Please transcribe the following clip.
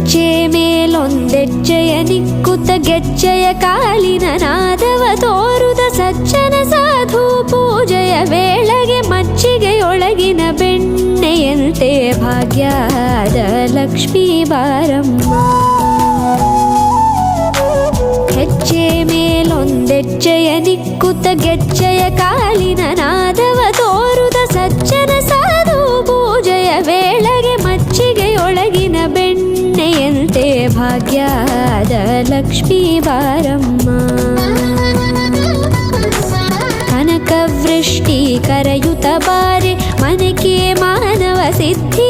ಹೆಜ್ಜೆ ಮೇಲೊಂದೆಜ್ಜೆಯ ನಿಕ್ಕುತ್ತ ಗೆಜ್ಜೆಯ ಕಾಲಿನ ನಾದವ ತೋರುದ ಸಜ್ಜನ ಸಾಧು ಪೂಜೆಯ ವೇಳೆಗೆ ಮಜ್ಜಿಗೆಯೊಳಗಿನ ಬೆಣ್ಣೆಯಂತೆ ಭಾಗ್ಯದ ಲಕ್ಷ್ಮೀ ಬಾರಮ್ಮ. ಹೆಜ್ಜೆ ಮೇಲೊಂದೆಜ್ಜೆಯ ನಿಕ್ಕುತ್ತ ಗೆಜ್ಜೆಯ ಕಾಲಿನ ನಾದವ ತೋರುದ ಸಜ್ಜನ ಸಾಧು ಪೂಜೆಯ ವೇಳೆಗೆ ಮಜ್ಜಿಗೆಯೊಳಗಿನ ಬೆಣ್ಣೆಯಂತೆ ಭಾಗ್ಯದ ಲಕ್ಷ್ಮೀ ಬಾರಮ್ಮ. ಕನಕ ವೃಷ್ಟಿ ಕರೆಯುತ್ತ ಬಾರೆ ಮನಕೆ ಮಾನವ ಸಿದ್ಧಿ